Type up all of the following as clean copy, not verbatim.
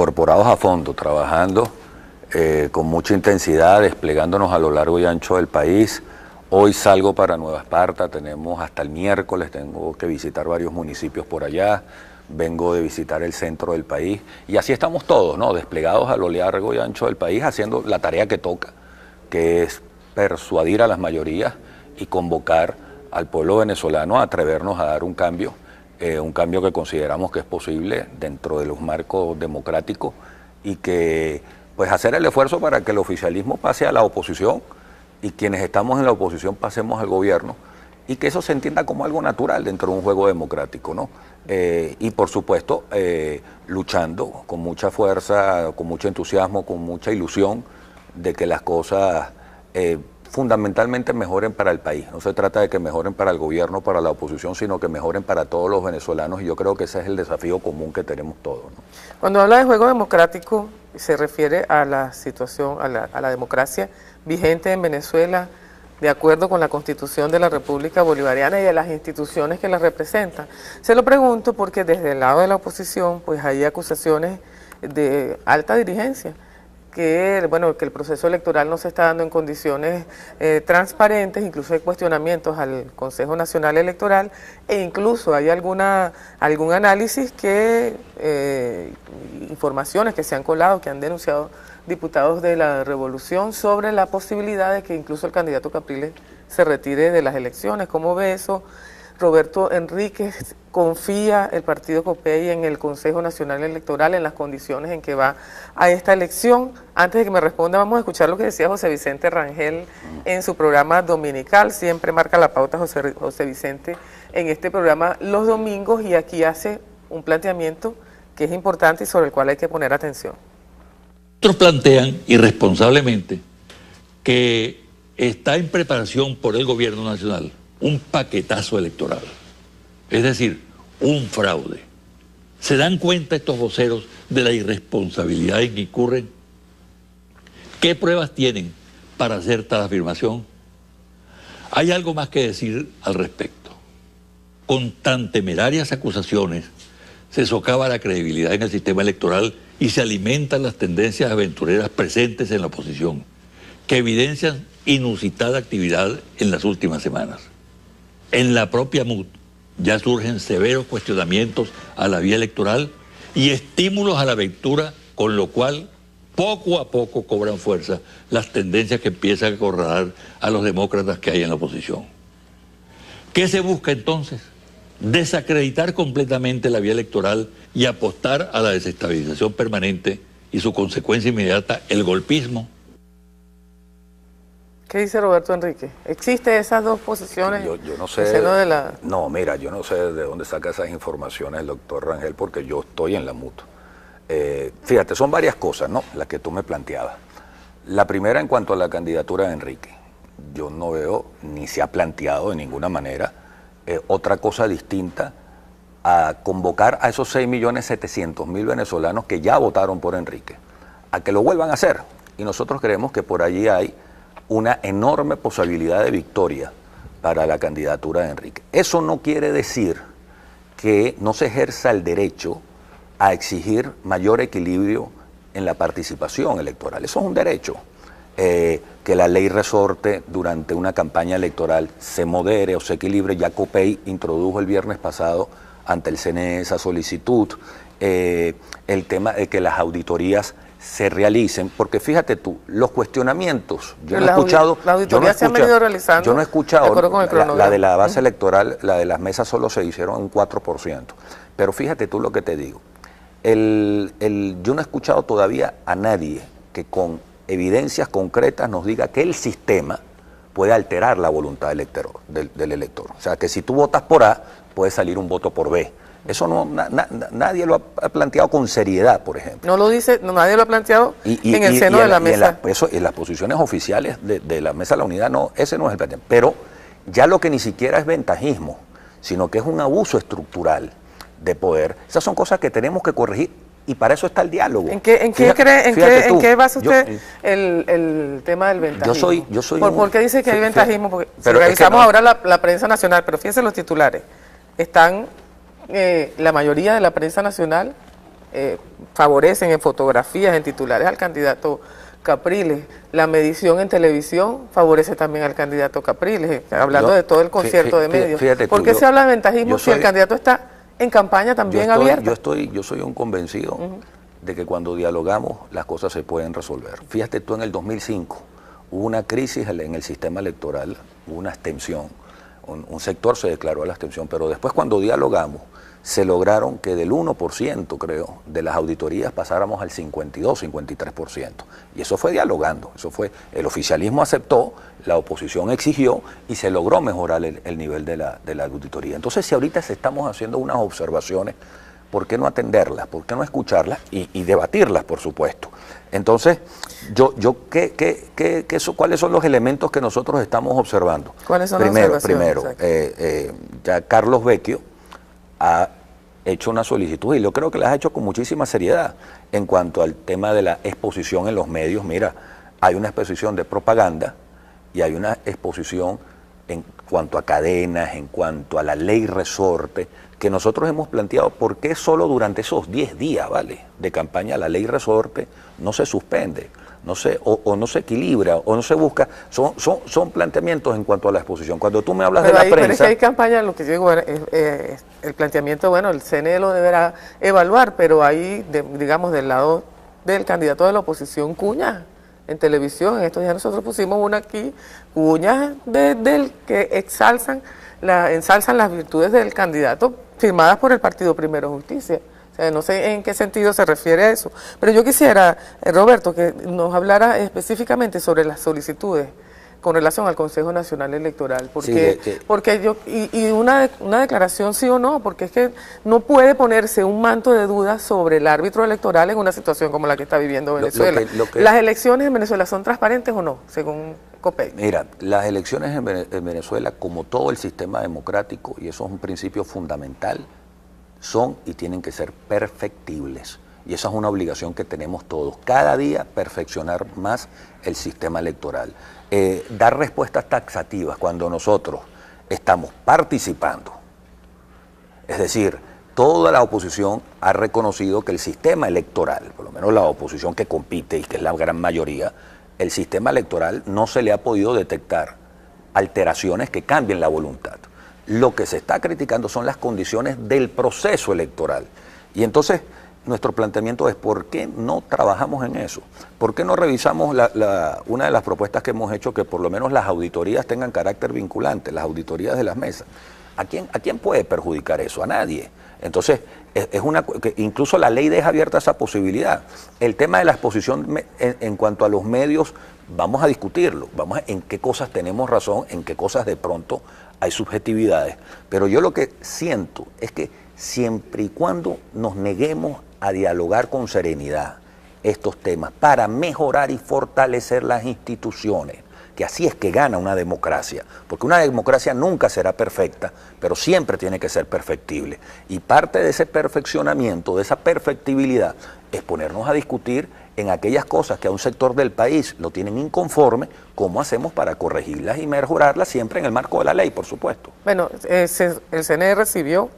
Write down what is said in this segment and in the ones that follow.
incorporados a fondo, trabajando con mucha intensidad, desplegándonos a lo largo y ancho del país. Hoy salgo para Nueva Esparta, tenemos hasta el miércoles, tengo que visitar varios municipios por allá, vengo de visitar el centro del país, y así estamos todos, ¿no? Desplegados a lo largo y ancho del país, haciendo la tarea que toca, que es persuadir a las mayorías y convocar al pueblo venezolano a atrevernos a dar un cambio que consideramos que es posible dentro de los marcos democráticos, y que pues hacer el esfuerzo para que el oficialismo pase a la oposición y quienes estamos en la oposición pasemos al gobierno, y que eso se entienda como algo natural dentro de un juego democrático, ¿no? Y por supuesto luchando con mucha fuerza, con mucho entusiasmo, con mucha ilusión de que las cosas fundamentalmente mejoren para el país. No se trata de que mejoren para el gobierno, para la oposición, sino que mejoren para todos los venezolanos, y yo creo que ese es el desafío común que tenemos todos, ¿no? Cuando habla de juego democrático, se refiere a la situación, a la democracia vigente en Venezuela, de acuerdo con la Constitución de la República Bolivariana y de las instituciones que la representan. Se lo pregunto porque desde el lado de la oposición pues hay acusaciones de alta dirigencia, que, bueno, que el proceso electoral no se está dando en condiciones transparentes, incluso hay cuestionamientos al Consejo Nacional Electoral, e incluso hay algún análisis que, informaciones que se han colado, que han denunciado diputados de la Revolución sobre la posibilidad de que incluso el candidato Capriles se retire de las elecciones. ¿Cómo ve eso? Roberto Enríquez, ¿confía el partido COPEI en el Consejo Nacional Electoral, en las condiciones en que va a esta elección? Antes de que me responda, vamos a escuchar lo que decía José Vicente Rangel en su programa dominical. Siempre marca la pauta José Vicente en este programa los domingos, y aquí hace un planteamiento que es importante y sobre el cual hay que poner atención. Otros plantean irresponsablemente que está en preparación por el gobierno nacional un paquetazo electoral, es decir, un fraude. ¿Se dan cuenta estos voceros de la irresponsabilidad en que incurren? ¿Qué pruebas tienen para hacer tal afirmación? Hay algo más que decir al respecto. Con tan temerarias acusaciones se socava la credibilidad en el sistema electoral y se alimentan las tendencias aventureras presentes en la oposición, que evidencian inusitada actividad en las últimas semanas. En la propia MUD ya surgen severos cuestionamientos a la vía electoral y estímulos a la aventura, con lo cual poco a poco cobran fuerza las tendencias que empiezan a acorralar a los demócratas que hay en la oposición. ¿Qué se busca entonces? Desacreditar completamente la vía electoral y apostar a la desestabilización permanente y su consecuencia inmediata, el golpismo. ¿Qué dice Roberto Enríquez? ¿Existen esas dos posiciones? Yo no sé. No, mira, yo no sé de dónde saca esas informaciones el doctor Rangel, porque yo estoy en la MUD. Fíjate, son varias cosas, ¿no?, las que tú me planteabas. La primera, en cuanto a la candidatura de Enrique, yo no veo ni se ha planteado de ninguna manera otra cosa distinta a convocar a esos 6.700.000 venezolanos que ya votaron por Enrique, a que lo vuelvan a hacer. Y nosotros creemos que por allí hay una enorme posibilidad de victoria para la candidatura de Enrique. Eso no quiere decir que no se ejerza el derecho a exigir mayor equilibrio en la participación electoral. Eso es un derecho. Que la ley resorte durante una campaña electoral se modere o se equilibre. Ya COPEI introdujo el viernes pasado ante el CNE esa solicitud. El tema de que las auditorías se realicen, porque fíjate tú, los cuestionamientos, yo no he escuchado, las auditorías se han venido realizando, yo no he escuchado, la de la base electoral, la de las mesas solo se hicieron un 4%, pero fíjate tú lo que te digo, yo no he escuchado todavía a nadie que con evidencias concretas nos diga que el sistema puede alterar la voluntad del elector, o sea, que si tú votas por A, puede salir un voto por B. Eso no, nadie lo ha planteado con seriedad, por ejemplo. No lo dice, nadie lo ha planteado en el seno de la mesa. En las posiciones oficiales de la mesa de la unidad, no, ese no es el planteamiento. Pero ya lo que ni siquiera es ventajismo, sino que es un abuso estructural de poder, esas son cosas que tenemos que corregir, y para eso está el diálogo. ¿En qué basa usted el tema del ventajismo? Yo soy ¿Por qué dice que hay ventajismo? Porque si revisamos ahora la prensa nacional, pero fíjense los titulares, están la mayoría de la prensa nacional favorecen en fotografías, en titulares al candidato Capriles. La medición en televisión favorece también al candidato Capriles, hablando de todo el concierto de medios. ¿Por qué se habla de ventajismo si el candidato está en campaña también abierta? Yo soy un convencido de que cuando dialogamos las cosas se pueden resolver. Fíjate tú, en el 2005 hubo una crisis en el sistema electoral, hubo una abstención, un sector se declaró a la abstención, pero después cuando dialogamos se lograron que del 1%, creo, de las auditorías pasáramos al 52, 53%. Y eso fue dialogando, el oficialismo aceptó, la oposición exigió y se logró mejorar el nivel de la auditoría. Entonces, si ahorita se estamos haciendo unas observaciones, ¿por qué no atenderlas? ¿Por qué no escucharlas? Y debatirlas, por supuesto. Entonces, ¿cuáles son los elementos que nosotros estamos observando? ¿Cuáles son las observaciones? Primero, ya Carlos Vecchio ha hecho una solicitud, y yo creo que la ha hecho con muchísima seriedad, en cuanto al tema de la exposición en los medios. Mira, hay una exposición de propaganda y hay una exposición en cuanto a cadenas, en cuanto a la ley resorte, que nosotros hemos planteado por qué solo durante esos 10 días, ¿vale?, de campaña la ley resorte no se suspende, no se equilibra o no se busca. Son planteamientos en cuanto a la exposición. Cuando tú me hablas de la prensa... Pero es que hay campaña, lo que yo digo, el planteamiento, bueno, el CNE lo deberá evaluar, pero ahí, digamos, del lado del candidato de la oposición, cuñas en televisión. En estos días nosotros pusimos una aquí, cuñas del que ensalzan las virtudes del candidato, firmadas por el partido Primero Justicia. O sea, no sé en qué sentido se refiere a eso. Pero yo quisiera, Roberto, que nos hablara específicamente sobre las solicitudes con relación al Consejo Nacional Electoral. Porque una declaración sí o no, porque es que no puede ponerse un manto de dudas sobre el árbitro electoral en una situación como la que está viviendo Venezuela. ¿Las elecciones en Venezuela son transparentes o no, según COPEI? Mira, las elecciones en Venezuela, como todo el sistema democrático, y eso es un principio fundamental, son y tienen que ser perfectibles. Y esa es una obligación que tenemos todos, cada día perfeccionar más el sistema electoral. Dar respuestas taxativas cuando nosotros estamos participando. Es decir, toda la oposición ha reconocido que el sistema electoral, por lo menos la oposición que compite y que es la gran mayoría, el sistema electoral no se le ha podido detectar alteraciones que cambien la voluntad. Lo que se está criticando son las condiciones del proceso electoral. Y entonces nuestro planteamiento es: ¿por qué no trabajamos en eso? ¿Por qué no revisamos una de las propuestas que hemos hecho, que por lo menos las auditorías tengan carácter vinculante, las auditorías de las mesas? ¿A quién puede perjudicar eso? A nadie. Entonces, incluso la ley deja abierta esa posibilidad. El tema de la exposición en cuanto a los medios, vamos a discutirlo, en qué cosas tenemos razón, en qué cosas de pronto hay subjetividades. Pero yo lo que siento es que siempre y cuando nos neguemos a dialogar con serenidad estos temas para mejorar y fortalecer las instituciones, que así es que gana una democracia, porque una democracia nunca será perfecta, pero siempre tiene que ser perfectible. Y parte de ese perfeccionamiento, de esa perfectibilidad, es ponernos a discutir en aquellas cosas que a un sector del país lo tienen inconforme, cómo hacemos para corregirlas y mejorarlas, siempre en el marco de la ley, por supuesto. Bueno, el CNE recibió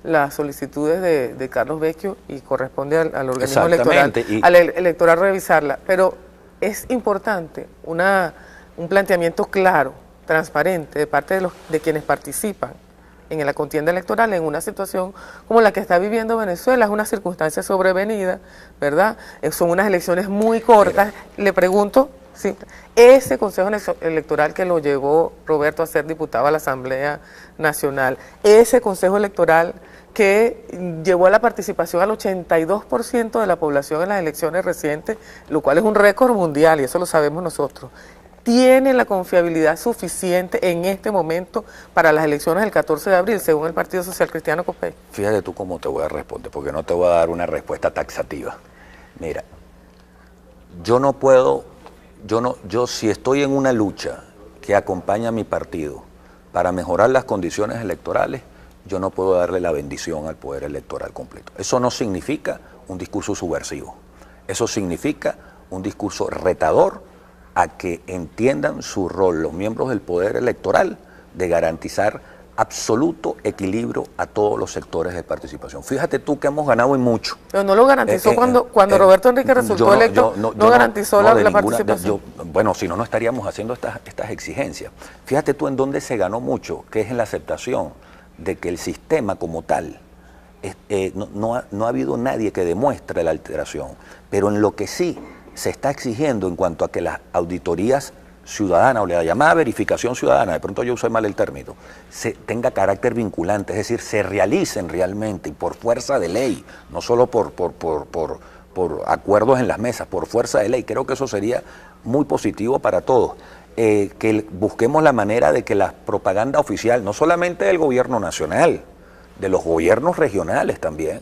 las solicitudes de Carlos Vecchio y corresponde al organismo electoral, al electoral revisarla, pero es importante un planteamiento claro, transparente, de parte de quienes participan en la contienda electoral en una situación como la que está viviendo Venezuela. Es una circunstancia sobrevenida, ¿verdad? Son unas elecciones muy cortas. Le pregunto, sí, ese Consejo Electoral que lo llevó Roberto a ser diputado a la Asamblea Nacional, ese Consejo Electoral que llevó a la participación al 82% de la población en las elecciones recientes, lo cual es un récord mundial y eso lo sabemos nosotros, ¿tiene la confiabilidad suficiente en este momento para las elecciones del 14 de abril, según el Partido Social Cristiano COPEI? Fíjate tú cómo te voy a responder, porque no te voy a dar una respuesta taxativa. Mira, yo si estoy en una lucha que acompaña a mi partido para mejorar las condiciones electorales, yo no puedo darle la bendición al poder electoral completo. Eso no significa un discurso subversivo. Eso significa un discurso retador a que entiendan su rol los miembros del poder electoral de garantizar absoluto equilibrio a todos los sectores de participación. Fíjate tú que hemos ganado en mucho. Pero no lo garantizó cuando Roberto Enrique resultó electo, no garantizó la participación. Bueno, si no, no estaríamos haciendo estas exigencias. Fíjate tú en dónde se ganó mucho, que es en la aceptación de que el sistema como tal, no ha habido nadie que demuestre la alteración, pero en lo que sí se está exigiendo en cuanto a que las auditorías ciudadana o la llamada verificación ciudadana, de pronto yo usé mal el término, tenga carácter vinculante, es decir, se realicen realmente y por fuerza de ley, no solo por acuerdos en las mesas, por fuerza de ley. Creo que eso sería muy positivo para todos. Que busquemos la manera de que la propaganda oficial, no solamente del gobierno nacional, de los gobiernos regionales también,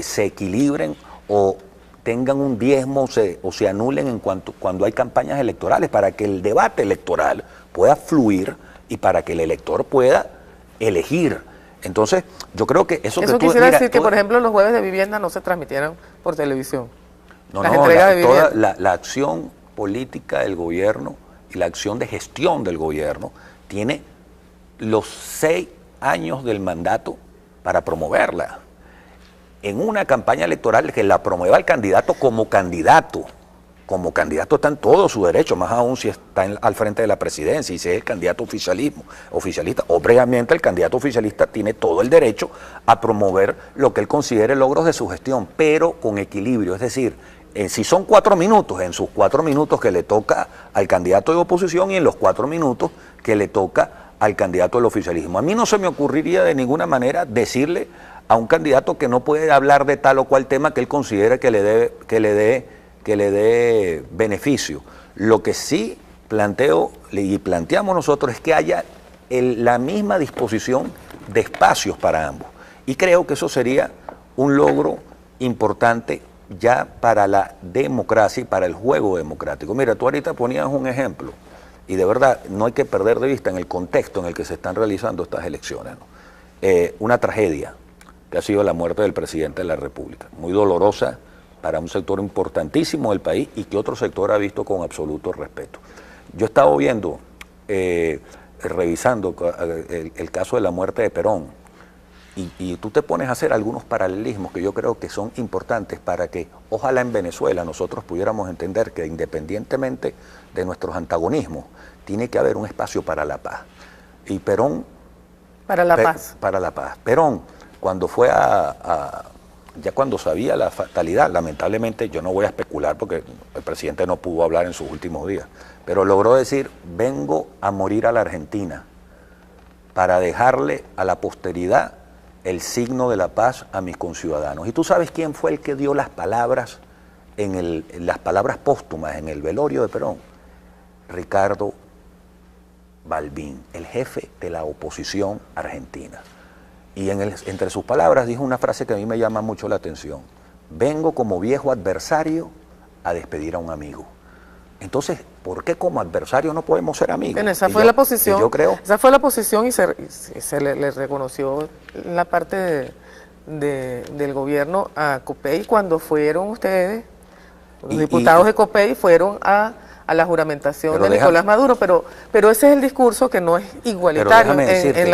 se equilibren o tengan un diezmo o se anulen cuando hay campañas electorales, para que el debate electoral pueda fluir y para que el elector pueda elegir. Entonces, yo creo que eso que tú... quisiera decir que, por ejemplo, los jueves de vivienda no se transmitieran por televisión. Toda la acción política del gobierno y la acción de gestión del gobierno tiene los 6 años del mandato para promoverla. En una campaña electoral que la promueva el candidato como candidato está en todo su derecho, más aún si está al frente de la presidencia y si es el candidato oficialista. Obviamente el candidato oficialista tiene todo el derecho a promover lo que él considere logros de su gestión, pero con equilibrio, es decir, si son 4 minutos, en sus 4 minutos que le toca al candidato de oposición y en los 4 minutos que le toca al candidato del oficialismo. A mí no se me ocurriría de ninguna manera decirle a un candidato que no puede hablar de tal o cual tema que él considere que le dé beneficio. Lo que sí planteo y planteamos nosotros es que haya la misma disposición de espacios para ambos. Y creo que eso sería un logro importante ya para la democracia y para el juego democrático. Mira, tú ahorita ponías un ejemplo, y de verdad no hay que perder de vista en el contexto en el que se están realizando estas elecciones, ¿no? Una tragedia que ha sido la muerte del presidente de la República, muy dolorosa para un sector importantísimo del país y que otro sector ha visto con absoluto respeto. Yo he estado viendo, revisando el caso de la muerte de Perón, y tú te pones a hacer algunos paralelismos que yo creo que son importantes para que ojalá en Venezuela nosotros pudiéramos entender que independientemente de nuestros antagonismos, tiene que haber un espacio para la paz. Y Perón... Para la paz. Para la paz. Perón, cuando fue ya cuando sabía la fatalidad, lamentablemente yo no voy a especular porque el presidente no pudo hablar en sus últimos días, pero logró decir: vengo a morir a la Argentina para dejarle a la posteridad el signo de la paz a mis conciudadanos. ¿Y tú sabes quién fue el que dio las palabras, en las palabras póstumas en el velorio de Perón? Ricardo Balbín, el jefe de la oposición argentina. Y entre sus palabras dijo una frase que a mí me llama mucho la atención: vengo como viejo adversario a despedir a un amigo. Entonces, ¿por qué como adversario no podemos ser amigos? Bueno, esa fue la posición. Yo creo, esa fue la posición y se le reconoció la parte del gobierno a Copey cuando fueron ustedes, los diputados de Copey, fueron a la juramentación de Nicolás Maduro, pero ese es el discurso que no es igualitario en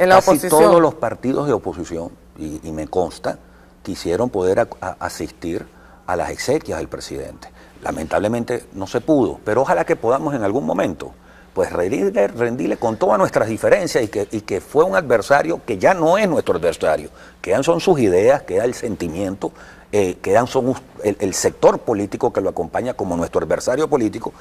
la oposición. Todos los partidos de oposición, y me consta, quisieron poder asistir a las exequias del presidente. Lamentablemente no se pudo, pero ojalá que podamos en algún momento pues rendirle con todas nuestras diferencias y que fue un adversario que ya no es nuestro adversario, quedan son sus ideas, queda el sentimiento, quedan son el sector político que lo acompaña como nuestro adversario político,